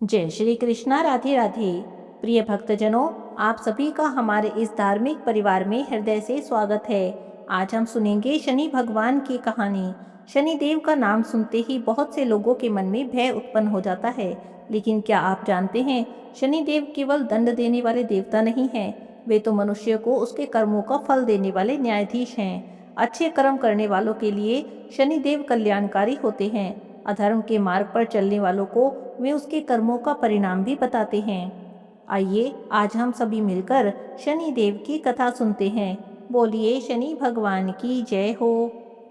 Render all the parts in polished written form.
जय श्री कृष्णा। राधे राधे। प्रिय भक्तजनों, आप सभी का हमारे इस धार्मिक परिवार में हृदय से स्वागत है। आज हम सुनेंगे शनि भगवान की कहानी। शनि देव का नाम सुनते ही बहुत से लोगों के मन में भय उत्पन्न हो जाता है, लेकिन क्या आप जानते हैं, शनि देव केवल दंड देने वाले देवता नहीं हैं, वे तो मनुष्य को उसके कर्मों का फल देने वाले न्यायाधीश हैं। अच्छे कर्म करने वालों के लिए शनि देव कल्याणकारी होते हैं। अधर्म के मार्ग पर चलने वालों को वे उसके कर्मों का परिणाम भी बताते हैं। आइए आज हम सभी मिलकर शनि देव की कथा सुनते हैं। बोलिए शनि भगवान की जय हो।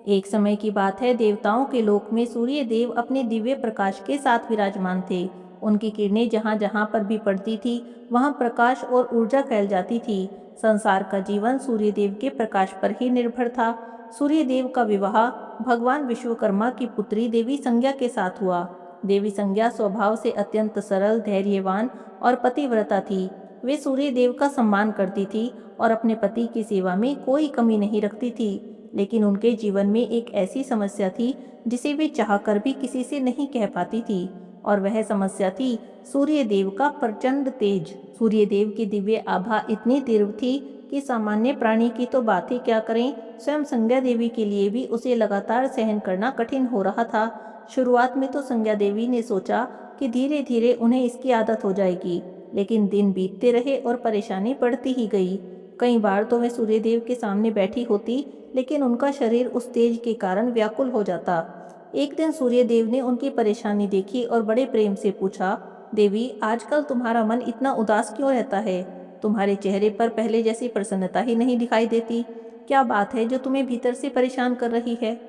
एक समय की बात है, देवताओं के लोक में सूर्य देव अपने दिव्य प्रकाश के साथ विराजमान थे। उनकी किरणें जहाँ जहाँ पर भी पड़ती थी, वहाँ प्रकाश और ऊर्जा फैल जाती थी। संसार का जीवन सूर्य देव के प्रकाश पर ही निर्भर था। सूर्य देव का विवाह भगवान विश्वकर्मा की पुत्री देवी संज्ञा के साथ हुआ। देवी संज्ञा स्वभाव से अत्यंत सरल, धैर्यवान और पतिव्रता थी। वे सूर्य देव का सम्मान करती थी और अपने पति की सेवा में कोई कमी नहीं रखती थी। लेकिन उनके जीवन में एक ऐसी समस्या थी जिसे वे चाहकर भी किसी से नहीं कह पाती थी, और वह समस्या थी सूर्य देव का प्रचंड तेज। सूर्य देव की दिव्य आभा इतनी तीव्र थी कि सामान्य प्राणी की तो बात ही क्या करें, स्वयं संज्ञा देवी के लिए भी उसे लगातार सहन करना कठिन हो रहा था। शुरुआत में तो संज्ञा देवी ने सोचा कि धीरे धीरे उन्हें इसकी आदत हो जाएगी, लेकिन दिन बीतते रहे और परेशानी बढ़ती ही गई। कई बार तो वे सूर्यदेव के सामने बैठी होती, लेकिन उनका शरीर उस तेज के कारण व्याकुल हो जाता। एक दिन सूर्यदेव ने उनकी परेशानी देखी और बड़े प्रेम से पूछा, देवी, आजकल तुम्हारा मन इतना उदास क्यों रहता है? तुम्हारे चेहरे पर पहले जैसी प्रसन्नता ही नहीं दिखाई देती। क्या बात है जो तुम्हें भीतर से परेशान कर रही है?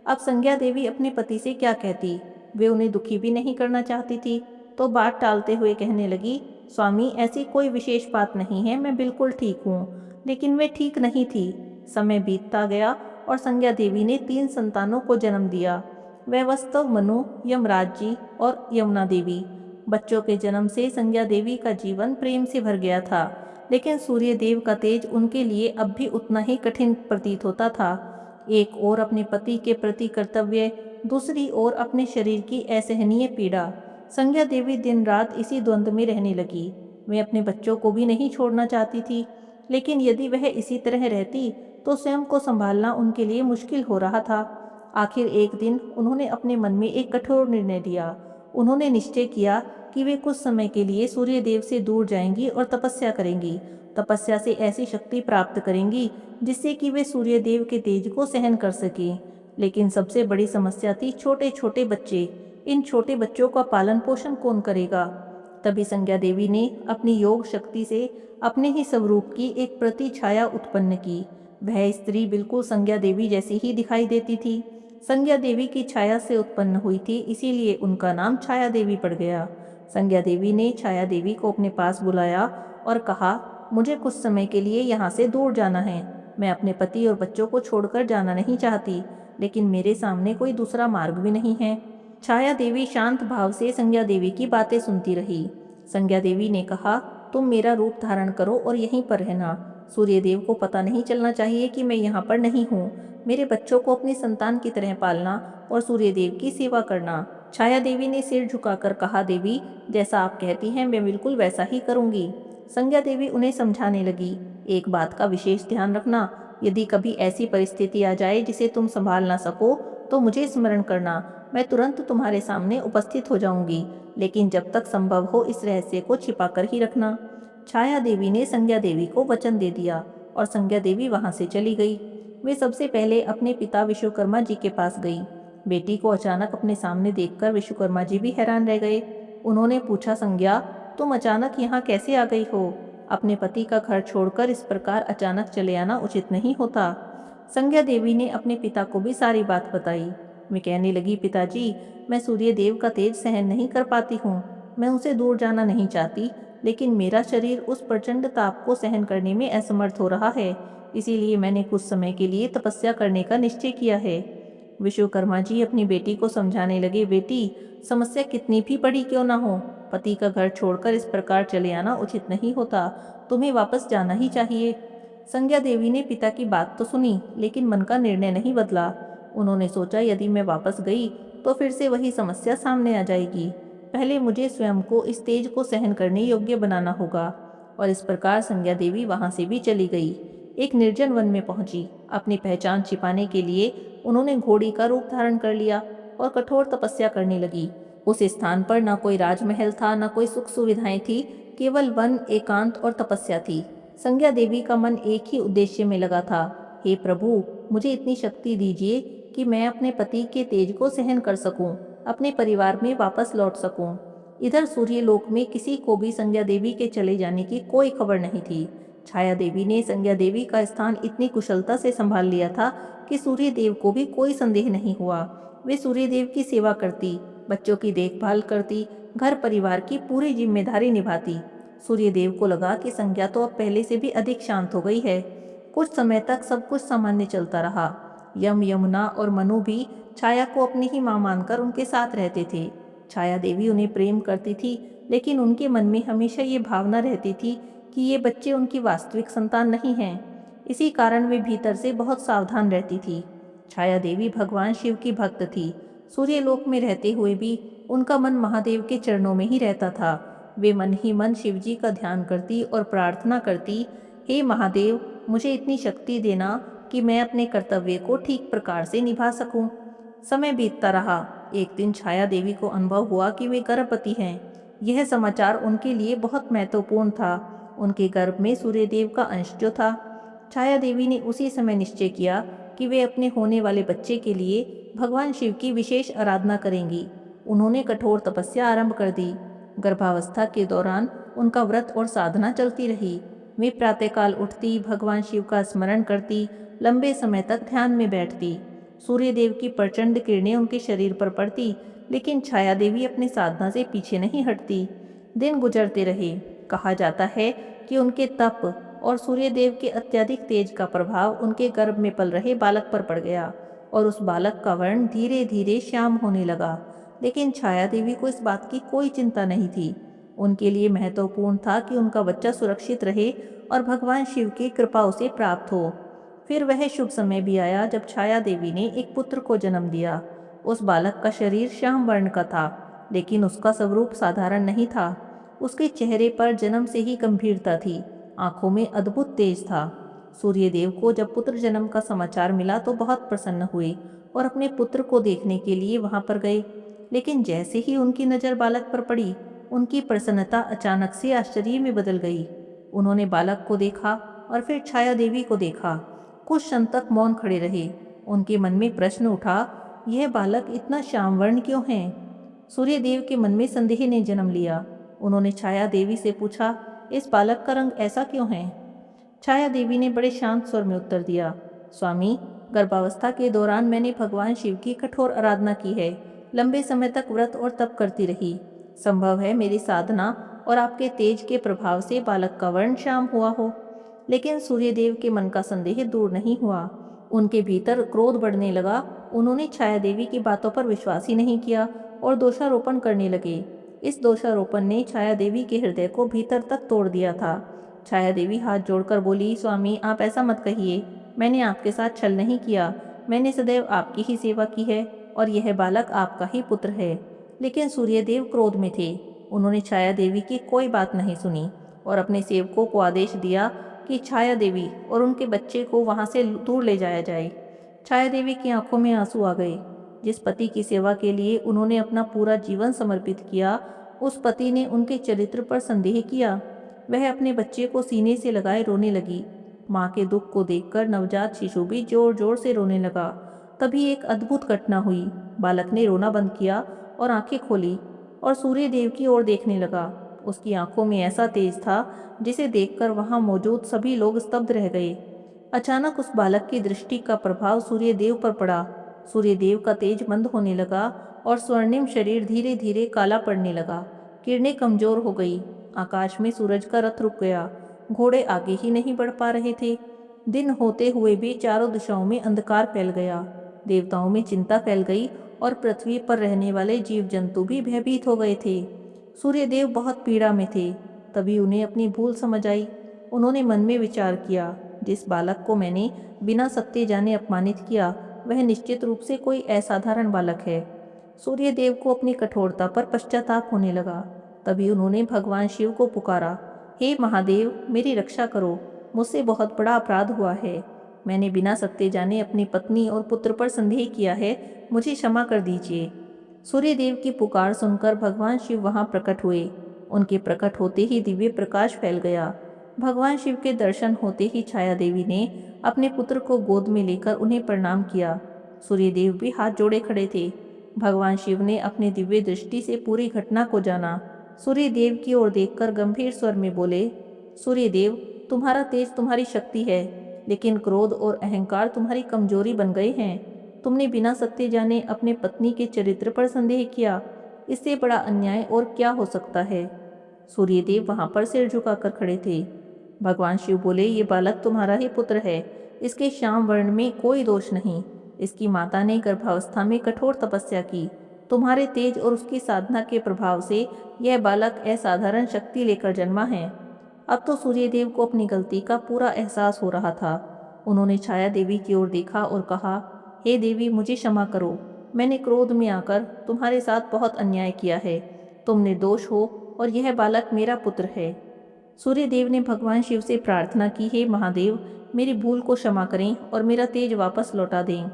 अब संज्ञा देवी अपने पति से क्या कहती? वे उन्हें दुखी भी नहीं करना चाहती थी, तो बात टालते हुए कहने लगी, स्वामी, ऐसी कोई विशेष बात नहीं है, मैं बिल्कुल ठीक हूँ। लेकिन वे ठीक नहीं थी। समय बीतता गया और संज्ञा देवी ने 3 संतानों को जन्म दिया। वैवस्वत, मनु, यमराज जी और यमुना देवी। बच्चों के जन्म से संज्ञा देवी का जीवन प्रेम से भर गया था, लेकिन सूर्य देव का तेज उनके लिए अब भी उतना ही कठिन प्रतीत होता था। एक ओर अपने पति के प्रति कर्तव्य, दूसरी ओर अपने शरीर की असहनीय पीड़ा। संज्ञा देवी दिन रात इसी द्वंद्व में रहने लगी। वे अपने बच्चों को भी नहीं छोड़ना चाहती थी, लेकिन यदि वह इसी तरह रहती तो स्वयं को संभालना उनके लिए मुश्किल हो रहा था। आखिर एक दिन उन्होंने अपने मन में एक कठोर निर्णय लिया। उन्होंने निश्चय किया कि वे कुछ समय के लिए सूर्य देव से दूर जाएंगी और तपस्या करेंगी। तपस्या से ऐसी शक्ति प्राप्त करेंगी जिससे कि वे सूर्य देव के तेज को सहन कर सकें। लेकिन सबसे बड़ी समस्या थी छोटे छोटे बच्चे। इन छोटे बच्चों का पालन पोषण कौन करेगा? तभी संज्ञा देवी ने अपनी योग शक्ति से अपने ही स्वरूप की एक प्रति छाया उत्पन्न की। वह स्त्री बिल्कुल संज्ञा देवी जैसी ही दिखाई देती थी। संज्ञा देवी की छाया से उत्पन्न हुई थी, इसीलिए उनका नाम छाया देवी पड़ गया। संज्ञा देवी ने छाया देवी को अपने पास बुलाया और कहा, मुझे कुछ समय के लिए यहाँ से दूर जाना है। मैं अपने पति और बच्चों को छोड़कर जाना नहीं चाहती, लेकिन मेरे सामने कोई दूसरा मार्ग भी नहीं है। छाया देवी शांत भाव से संज्ञा देवी की बातें सुनती रही। संज्ञा देवी ने कहा, तुम मेरा रूप धारण करो और यहीं पर रहना। सूर्यदेव को पता नहीं चलना चाहिए कि मैं यहाँ पर नहीं हूँ। मेरे बच्चों को अपनी संतान की तरह पालना और सूर्यदेव की सेवा करना। छाया देवी ने सिर झुकाकर कहा, देवी, जैसा आप कहती हैं मैं बिल्कुल वैसा ही करूँगी। संज्ञा देवी उन्हें समझाने लगी, एक बात का विशेष ध्यान रखना, यदि कभी ऐसी परिस्थिति आ जाए जिसे तुम संभाल ना सको तो मुझे स्मरण करना। मैं तुरंत तुम्हारे सामने उपस्थित हो जाऊंगी, लेकिन जब तक संभव हो इस रहस्य को छिपा कर ही रखना। छाया देवी ने संज्ञा देवी को वचन दे दिया और संज्ञा देवी वहां से चली गई। वे सबसे पहले अपने पिता विश्वकर्मा जी के पास गई। बेटी को अचानक अपने सामने देखकर विश्वकर्मा जी भी हैरान रह गए। उन्होंने पूछा, संज्ञा, तुम अचानक यहाँ कैसे आ गई हो? अपने पति का घर छोड़कर इस प्रकार अचानक चले आना उचित नहीं होता। संज्ञा देवी ने अपने पिता को भी सारी बात बताई। वे कहने लगी, पिताजी, मैं सूर्य देव का तेज सहन नहीं कर पाती हूँ। मैं उसे दूर जाना नहीं चाहती, लेकिन मेरा शरीर उस प्रचंड ताप को सहन करने में असमर्थ हो रहा है। इसीलिए मैंने कुछ समय के लिए तपस्या करने का निश्चय किया है। विश्वकर्मा जी अपनी बेटी को समझाने लगे, बेटी, समस्या कितनी भी बड़ी क्यों ना हो, पति का घर छोड़कर इस प्रकार चले आना उचित नहीं होता। तुम्हें वापस जाना ही चाहिए। संज्ञा देवी ने पिता की बात तो सुनी, लेकिन मन का निर्णय नहीं बदला। उन्होंने सोचा, यदि मैं वापस गई तो फिर से वही समस्या सामने आ जाएगी। पहले मुझे स्वयं को इस तेज को सहन करने योग्य बनाना होगा। और इस प्रकार संज्ञा देवी वहां से भी चली गई। एक निर्जन वन में पहुंची। अपनी पहचान छिपाने के लिए उन्होंने घोड़ी का रूप धारण कर लिया और कठोर तपस्या करने लगी। उस स्थान पर न कोई राजमहल था, न कोई सुख सुविधाएं थी, केवल वन, एकांत और तपस्या थी। संज्ञा देवी का मन एक ही उद्देश्य में लगा था, हे प्रभु, मुझे इतनी शक्ति दीजिए कि मैं अपने पति के तेज को सहन कर सकूं, अपने परिवार में वापस लौट सकूं। इधर सूर्यलोक में किसी को भी संज्ञा देवी के चले जाने की कोई खबर नहीं थी। छाया देवी ने संज्ञा देवी का स्थान इतनी कुशलता से संभाल लिया था कि सूर्य देव को भी कोई संदेह नहीं हुआ। वे सूर्य देव की सेवा करती, बच्चों की देखभाल करती, घर परिवार की पूरी जिम्मेदारी निभाती। सूर्य देव को लगा कि संज्ञा तो अब पहले से भी अधिक शांत हो गई है। कुछ समय तक सब कुछ सामान्य चलता रहा। यम, यमुना और मनु भी छाया को अपनी ही मां मानकर उनके साथ रहते थे। छाया देवी उन्हें प्रेम करती थी, लेकिन उनके मन में हमेशा ये भावना रहती थी कि ये बच्चे उनकी वास्तविक संतान नहीं हैं। इसी कारण वे भीतर से बहुत सावधान रहती थी। छाया देवी भगवान शिव की भक्त थी। सूर्यलोक में रहते हुए भी उनका मन महादेव के चरणों में ही रहता था। वे मन ही मन शिव जी का ध्यान करती और प्रार्थना करती, हे महादेव, मुझे इतनी शक्ति देना कि मैं अपने कर्तव्य को ठीक प्रकार से निभा सकूं। समय बीतता रहा। एक दिन छाया देवी को अनुभव हुआ कि वे गर्भवती हैं। यह समाचार उनके लिए बहुत महत्वपूर्ण था। उनके गर्भ में सूर्यदेव का अंश जो था। छाया देवी ने उसी समय निश्चय किया कि वे अपने होने वाले बच्चे के लिए भगवान शिव की विशेष आराधना करेंगी। उन्होंने कठोर तपस्या आरंभ कर दी। गर्भावस्था के दौरान उनका व्रत और साधना चलती रही। वे प्रातःकाल उठती, भगवान शिव का स्मरण करती, लंबे समय तक ध्यान में बैठती। सूर्यदेव की प्रचंड किरणें उनके शरीर पर पड़ती, लेकिन छाया देवी अपनी साधना से पीछे नहीं हटती। दिन गुजरते रहे। कहा जाता है कि उनके तप और सूर्यदेव के अत्यधिक तेज का प्रभाव उनके गर्भ में पल रहे बालक पर पड़ गया और उस बालक का वर्ण धीरे धीरे श्याम होने लगा। लेकिन छाया देवी को इस बात की कोई चिंता नहीं थी। उनके लिए महत्वपूर्ण था कि उनका बच्चा सुरक्षित रहे और भगवान शिव की कृपा उसे प्राप्त हो। फिर वह शुभ समय भी आया जब छाया देवी ने एक पुत्र को जन्म दिया। उस बालक का शरीर श्याम वर्ण का था, लेकिन उसका स्वरूप साधारण नहीं था। उसके चेहरे पर जन्म से ही गंभीरता थी, आंखों में अद्भुत तेज था। सूर्यदेव को जब पुत्र जन्म का समाचार मिला तो बहुत प्रसन्न हुए और अपने पुत्र को देखने के लिए वहां पर गए। लेकिन जैसे ही उनकी नज़र बालक पर पड़ी, उनकी प्रसन्नता अचानक से आश्चर्य में बदल गई। उन्होंने बालक को देखा और फिर छाया देवी को देखा। कुछ क्षण तक मौन खड़े रहे। उनके मन में प्रश्न उठा, यह बालक इतना श्याम वर्ण क्यों है? सूर्यदेव के मन में संदेह ने जन्म लिया। उन्होंने छाया देवी से पूछा, इस बालक का रंग ऐसा क्यों है? छाया देवी ने बड़े शांत स्वर में उत्तर दिया, स्वामी, गर्भावस्था के दौरान मैंने भगवान शिव की कठोर आराधना की है। लंबे समय तक व्रत और तप करती रही। संभव है मेरी साधना और आपके तेज के प्रभाव से बालक का वर्ण श्याम हुआ हो। लेकिन सूर्यदेव के मन का संदेह दूर नहीं हुआ। उनके भीतर क्रोध बढ़ने लगा। उन्होंने छाया देवी की बातों पर विश्वास ही नहीं किया और दोषारोपण करने लगे। इस दोषारोपण ने छाया देवी के हृदय को भीतर तक तोड़ दिया था। छाया देवी हाथ जोड़कर बोली, स्वामी, आप ऐसा मत कहिए। मैंने आपके साथ छल नहीं किया। मैंने सदैव आपकी ही सेवा की है और यह बालक आपका ही पुत्र है। लेकिन सूर्यदेव क्रोध में थे। उन्होंने छाया देवी की कोई बात नहीं सुनी और अपने सेवकों को आदेश दिया कि छाया देवी और उनके बच्चे को वहां से दूर ले जाया जाए। छाया देवी की आंखों में आंसू आ गए। जिस पति की सेवा के लिए उन्होंने अपना पूरा जीवन समर्पित किया, उस पति ने उनके चरित्र पर संदेह किया। वह अपने बच्चे को सीने से लगाए रोने लगी। माँ के दुख को देखकर नवजात शिशु भी जोर जोर से रोने लगा। तभी एक अद्भुत घटना हुई। बालक ने रोना बंद किया और आंखें खोली और सूर्यदेव की ओर देखने लगा। उसकी आंखों में ऐसा तेज था जिसे देखकर वहां मौजूद सभी लोग स्तब्ध रह गए। अचानक उस बालक की दृष्टि का प्रभाव सूर्यदेव पर पड़ा। सूर्यदेव का तेज मंद होने लगा और स्वर्णिम शरीर धीरे धीरे काला पड़ने लगा। किरणें कमजोर हो गई। आकाश में सूरज का रथ रुक गया। घोड़े आगे ही नहीं बढ़ पा रहे थे। दिन होते हुए भी चारों दिशाओं में अंधकार फैल गया। देवताओं में चिंता फैल गई और पृथ्वी पर रहने वाले जीव जंतु भी भयभीत हो गए थे। सूर्यदेव बहुत पीड़ा में थे। तभी उन्हें अपनी भूल समझ आई। उन्होंने मन में विचार किया, जिस बालक को मैंने बिना सत्य जाने अपमानित किया, वह निश्चित रूप से कोई असाधारण बालक है। सूर्यदेव को अपनी कठोरता पर पश्चाताप होने लगा। तभी उन्होंने भगवान शिव को पुकारा, हे महादेव, मेरी रक्षा करो, मुझसे बहुत बड़ा अपराध हुआ है। मैंने बिना सत्य जाने अपनी पत्नी और पुत्र पर संदेह किया है, मुझे क्षमा कर दीजिए। सूर्यदेव की पुकार सुनकर भगवान शिव वहां प्रकट हुए। उनके प्रकट होते ही दिव्य प्रकाश फैल गया। भगवान शिव के दर्शन होते ही छाया देवी ने अपने पुत्र को गोद में लेकर उन्हें प्रणाम किया। सूर्यदेव भी हाथ जोड़े खड़े थे। भगवान शिव ने अपनी दिव्य दृष्टि से पूरी घटना को जाना। सूर्यदेव की ओर देखकर गंभीर स्वर में बोले, सूर्यदेव, तुम्हारा तेज तुम्हारी शक्ति है, लेकिन क्रोध और अहंकार तुम्हारी कमजोरी बन गए हैं। तुमने बिना सत्य जाने अपने पत्नी के चरित्र पर संदेह किया। इससे बड़ा अन्याय और क्या हो सकता है। सूर्यदेव वहां पर सिर झुकाकर खड़े थे। भगवान शिव बोले, ये बालक तुम्हारा ही पुत्र है। इसके श्याम वर्ण में कोई दोष नहीं। इसकी माता ने गर्भावस्था में कठोर तपस्या की। तुम्हारे तेज और उसकी साधना के प्रभाव से यह बालक असाधारण शक्ति लेकर जन्मा है। अब तो सूर्यदेव को अपनी गलती का पूरा एहसास हो रहा था। उन्होंने छाया देवी की ओर देखा और कहा, हे देवी, मुझे क्षमा करो। मैंने क्रोध में आकर तुम्हारे साथ बहुत अन्याय किया है। तुम निर्दोष हो और यह बालक मेरा पुत्र है। सूर्यदेव ने भगवान शिव से प्रार्थना की, हे महादेव, मेरी भूल को क्षमा करें और मेरा तेज वापस लौटा दें।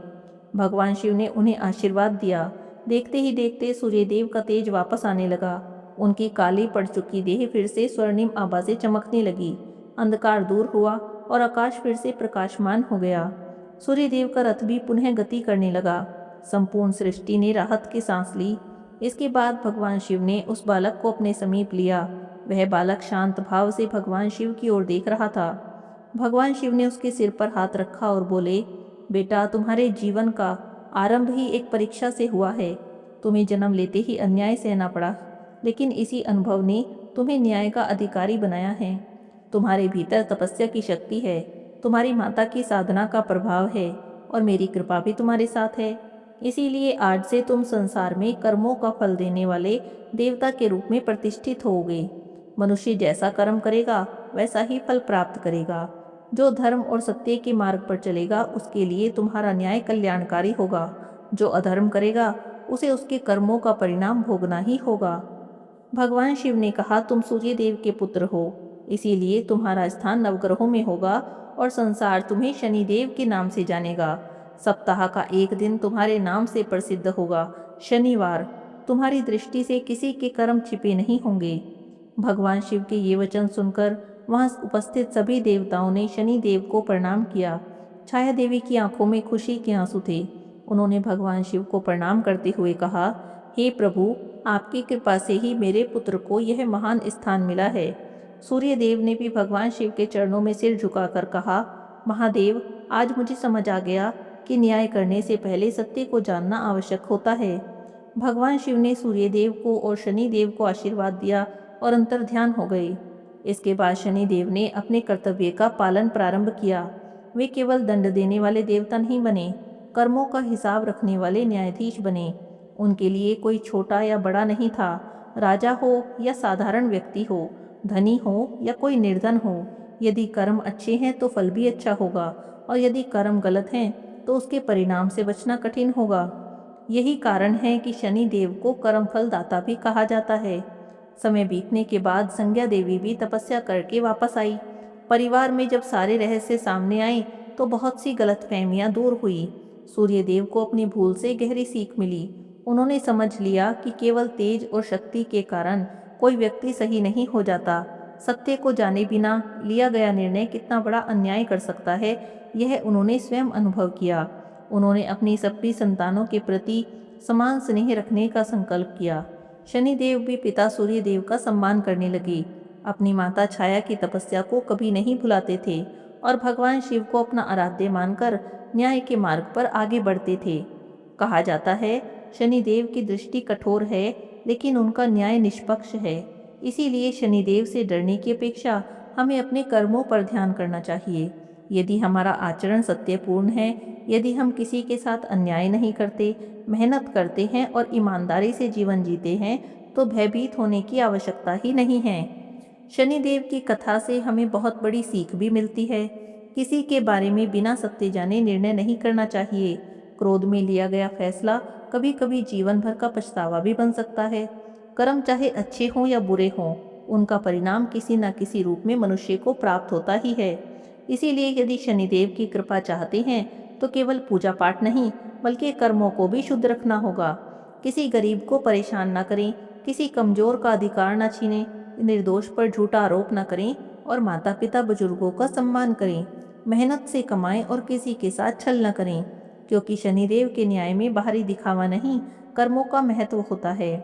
भगवान शिव ने उन्हें आशीर्वाद दिया। देखते ही देखते सूर्यदेव का तेज वापस आने लगा। उनकी काली पड़ चुकी देह फिर से स्वर्णिम आभा से चमकने लगी। अंधकार दूर हुआ और आकाश फिर से प्रकाशमान हो गया। सूर्यदेव का रथ भी पुनः गति करने लगा। संपूर्ण सृष्टि ने राहत की सांस ली। इसके बाद भगवान शिव ने उस बालक को अपने समीप लिया। वह बालक शांत भाव से भगवान शिव की ओर देख रहा था। भगवान शिव ने उसके सिर पर हाथ रखा और बोले, बेटा, तुम्हारे जीवन का आरंभ ही एक परीक्षा से हुआ है। तुम्हें जन्म लेते ही अन्याय सहना पड़ा, लेकिन इसी अनुभव ने तुम्हें न्याय का अधिकारी बनाया है। तुम्हारे भीतर तपस्या की शक्ति है, तुम्हारी माता की साधना का प्रभाव है और मेरी कृपा भी तुम्हारे साथ है। इसीलिए आज से तुम संसार में कर्मों का फल देने वाले देवता के रूप में प्रतिष्ठित होगे। मनुष्य जैसा कर्म करेगा वैसा ही फल प्राप्त करेगा। जो धर्म और सत्य के मार्ग पर चलेगा उसके लिए तुम्हारा न्याय कल्याणकारी होगा। जो अधर्म करेगा उसे उसके कर्मों का परिणाम भोगना ही होगा। भगवान शिव ने कहा, तुम सूर्यदेव के पुत्र हो, इसीलिए तुम्हारा स्थान नवग्रहों में होगा और संसार तुम्हें शनिदेव के नाम से जानेगा। सप्ताह का एक दिन तुम्हारे नाम से प्रसिद्ध होगा, शनिवार। तुम्हारी दृष्टि से किसी के कर्म छिपे नहीं होंगे। भगवान शिव के ये वचन सुनकर वहां उपस्थित सभी देवताओं ने शनिदेव को प्रणाम किया। छाया देवी की आंखों में खुशी के आंसू थे। उन्होंने भगवान शिव को प्रणाम करते हुए कहा, हे प्रभु, आपकी कृपा से ही मेरे पुत्र को यह महान स्थान मिला है। सूर्यदेव ने भी भगवान शिव के चरणों में सिर झुकाकर कहा, महादेव, आज मुझे समझ आ गया कि न्याय करने से पहले सत्य को जानना आवश्यक होता है। भगवान शिव ने सूर्यदेव को और शनिदेव को आशीर्वाद दिया और अंतर्ध्यान हो गए। इसके बाद शनिदेव ने अपने कर्तव्य का पालन प्रारंभ किया। वे केवल दंड देने वाले देवता नहीं बने, कर्मों का हिसाब रखने वाले न्यायाधीश बने। उनके लिए कोई छोटा या बड़ा नहीं था। राजा हो या साधारण व्यक्ति हो, धनी हो या कोई निर्धन हो, यदि कर्म अच्छे हैं तो फल भी अच्छा होगा और यदि कर्म गलत हैं तो उसके परिणाम से बचना कठिन होगा। यही कारण है कि शनि देव को कर्मफल दाता भी कहा जाता है। समय बीतने के बाद संज्ञा देवी भी तपस्या करके वापस आई। परिवार में जब सारे रहस्य सामने आए तो बहुत सी गलतफहमियां दूर हुई। सूर्यदेव को अपनी भूल से गहरी सीख मिली। उन्होंने समझ लिया कि केवल तेज और शक्ति के कारण कोई व्यक्ति सही नहीं हो जाता। सत्य को जाने बिना लिया गया निर्णय कितना बड़ा अन्याय कर सकता है, यह उन्होंने स्वयं अनुभव किया। उन्होंने अपनी सभी संतानों के प्रति समान स्नेह रखने का संकल्प किया। शनिदेव भी पिता सूर्यदेव का सम्मान करने लगे। अपनी माता छाया की तपस्या को कभी नहीं भुलाते थे और भगवान शिव को अपना आराध्य मानकर न्याय के मार्ग पर आगे बढ़ते थे। कहा जाता है, शनिदेव की दृष्टि कठोर है लेकिन उनका न्याय निष्पक्ष है। इसीलिए शनिदेव से डरने की अपेक्षा हमें अपने कर्मों पर ध्यान करना चाहिए। यदि हमारा आचरण सत्यपूर्ण है, यदि हम किसी के साथ अन्याय नहीं करते, मेहनत करते हैं और ईमानदारी से जीवन जीते हैं, तो भयभीत होने की आवश्यकता ही नहीं है। शनिदेव की कथा से हमें बहुत बड़ी सीख भी मिलती है। किसी के बारे में बिना सत्य जाने निर्णय नहीं करना चाहिए। क्रोध में लिया गया फैसला कभी कभी जीवन भर का पछतावा भी बन सकता है। कर्म चाहे अच्छे हों या बुरे हों, उनका परिणाम किसी न किसी रूप में मनुष्य को प्राप्त होता ही है। इसीलिए यदि शनिदेव की कृपा चाहते हैं तो केवल पूजा पाठ नहीं, बल्कि कर्मों को भी शुद्ध रखना होगा। किसी गरीब को परेशान न करें, किसी कमजोर का अधिकार न छीनें, निर्दोष पर झूठा आरोप न करें और माता पिता बुजुर्गों का सम्मान करें। मेहनत से कमाएं और किसी के साथ छल न करें, क्योंकि शनिदेव के न्याय में बाहरी दिखावा नहीं, कर्मों का महत्व होता है।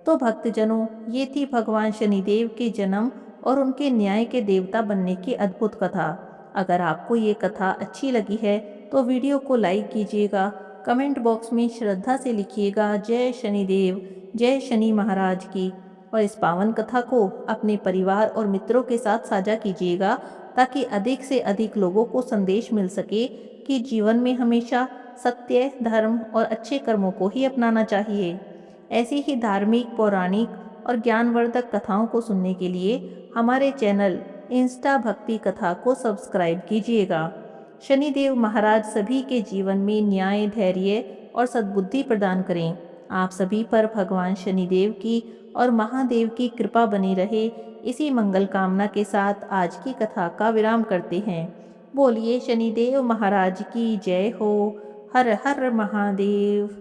तो भक्तजनों, ये थी भगवान शनिदेव के जन्म और उनके न्याय के देवता बनने की अद्भुत कथा। अगर आपको ये कथा अच्छी लगी है तो वीडियो को लाइक कीजिएगा, कमेंट बॉक्स में श्रद्धा से लिखिएगा जय शनिदेव, जय शनि महाराज की। और इस पावन कथा को अपने परिवार और मित्रों के साथ साझा कीजिएगा, ताकि अधिक से अधिक लोगों को संदेश मिल सके कि जीवन में हमेशा सत्य, धर्म और अच्छे कर्मों को ही अपनाना चाहिए। ऐसी ही धार्मिक, पौराणिक और ज्ञानवर्धक कथाओं को सुनने के लिए हमारे चैनल इंस्टा भक्ति कथा को सब्सक्राइब कीजिएगा। शनिदेव महाराज सभी के जीवन में न्याय, धैर्य और सद्बुद्धि प्रदान करें। आप सभी पर भगवान शनिदेव की और महादेव की कृपा बनी रहे। इसी मंगल कामना के साथ आज की कथा का विराम करते हैं। बोलिए शनिदेव महाराज की जय हो। हर हर महादेव।